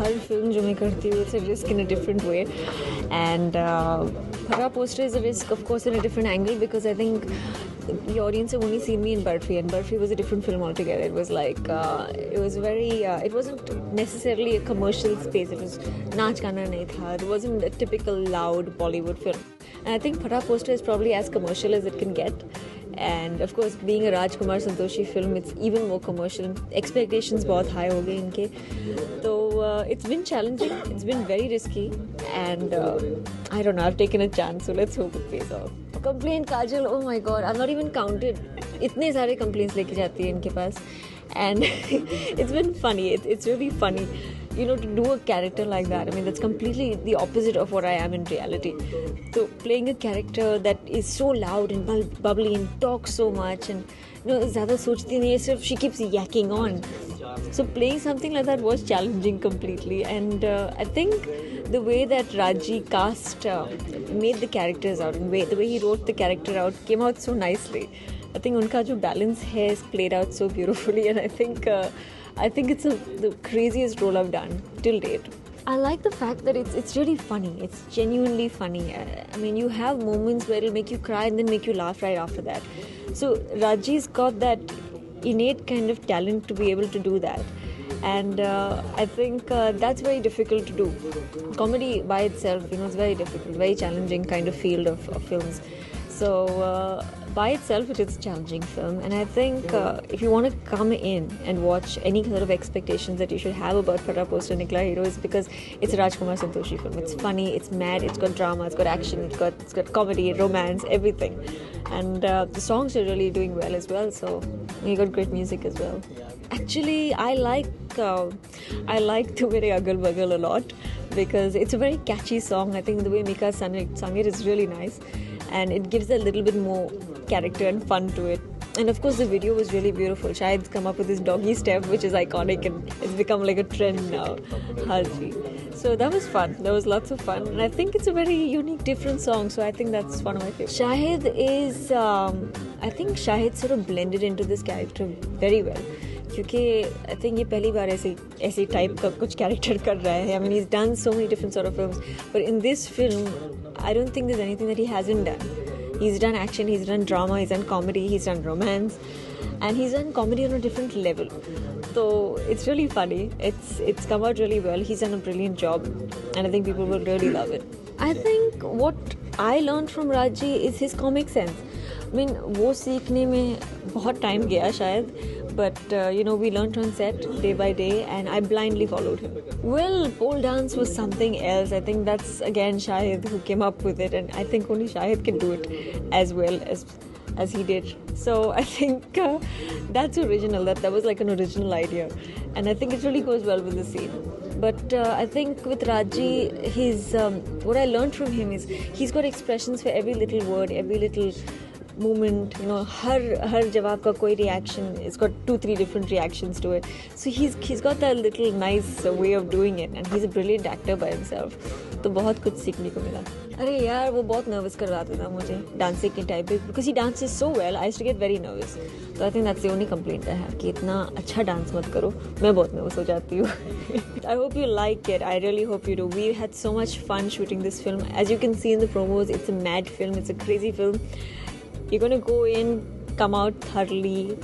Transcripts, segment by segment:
हर film जो मैं करती हूँ it's a risk in a different way, and Bhara Poster is a risk of course in a different angle because I think the audience have only seen me in Barfi, and Barfi was a different film altogether. It was like it was very it wasn't necessarily a commercial space. It was naach gana nahi tha. It wasn't a typical loud Bollywood film, and I think Bhara Poster is probably as commercial as it can get. And of course being a Rajkumar Santoshi film, it's even more commercial. Expectations बहुत high हो गए इनके, तो it's been challenging, it's been very risky, and I don't know, I've taken a chance, so let's hope it pays off. Complaint Kajal, oh my god, I've not even counted, इतने सारे complaints लेके जाती है इनके पास, and it's been funny, it's really funny, you know, to do a character like that. I mean, that's completely the opposite of what I am in reality. So playing a character that is so loud and bubbly and talks so much, and you know, ज़्यादा सोचती नहीं है, सिर्फ she keeps yakking on. So playing something like that was challenging completely, and I think the way that Raji cast made the characters out, and the way he wrote the character out came out so nicely. I think उनका जो balance है is played out so beautifully, and I think it's the craziest role I've done till date. I like the fact that it's really funny. It's genuinely funny. I mean, you have moments where it'll make you cry and then make you laugh right after that. So Raji's got that innate kind of talent to be able to do that. And I think that's very difficult to do. Comedy by itself, you know, is very difficult, very challenging kind of field of films. So by itself it is a challenging film, and I think if you want to come in and watch any sort of expectations that you should have about Bhara Poster Nikla Hero, is because it's a Rajkumar Santoshi film. It's funny, it's mad, it's got drama, it's got action, it's got comedy, romance, everything, and the songs are really doing well as well, so you got great music as well. Actually, I like Tu Mere Agal Bagal a lot because it's a very catchy song. I think the way Mika sung it is really nice, and it gives a little bit more character and fun to it. And of course the video was really beautiful. Shahid's come up with this doggy step, which is iconic, and it's become like a trend now. Harji. So that was fun. There was lots of fun, and I think it's a very unique, different song. So I think that's one of my favorites. Shahid is, I think Shahid sort of blended into this character very well. क्योंकि I think ये पहली बार ऐसे type का कुछ character कर रहा है. I mean, he's done so many different sort of films, but in this film, I don't think there's anything that he hasn't done. He's done action, he's done drama, he's done comedy, he's done romance, and he's done comedy on a different level. So it's really funny. It's come out really well. He's done a brilliant job, and I think people will really love it. I think what I learned from Raji is his comic sense. I mean, वो सीखने में बहुत time गया शायद, but you know, we learnt on set day by day, and I blindly followed him. Well, pole dance was something else. I think that's again Shahid who came up with it, and I think only Shahid can do it as well as he did. So I think that's original. That was like an original idea, and I think it really goes well with the scene. But I think with Raji, what I learned from him is he's got expressions for every little word, every little moment, you know, हर जवाब का कोई reaction, it's got 2-3 different reactions to it. So he's got that little nice way of doing it, and he's a brilliant actor by himself. तो बहुत कुछ सीखने को मिला. अरे यार, वो बहुत nervous करवाता था मुझे dancing के टाइप पे, because he dances so well. I used to get very nervous. So I think that's the only complaint I have, कि इतना अच्छा डांस मत करो. मैं बहुत nervous हो जाती हूँ. I hope you like it. I really hope you do. We had so much fun shooting this film. As you can see in the promos, it's a mad film. It's a crazy film. You're going to go in, come out thoroughly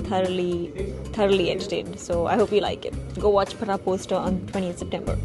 entertained. So I hope you like it. Go watch Bhara Poster on 20th September.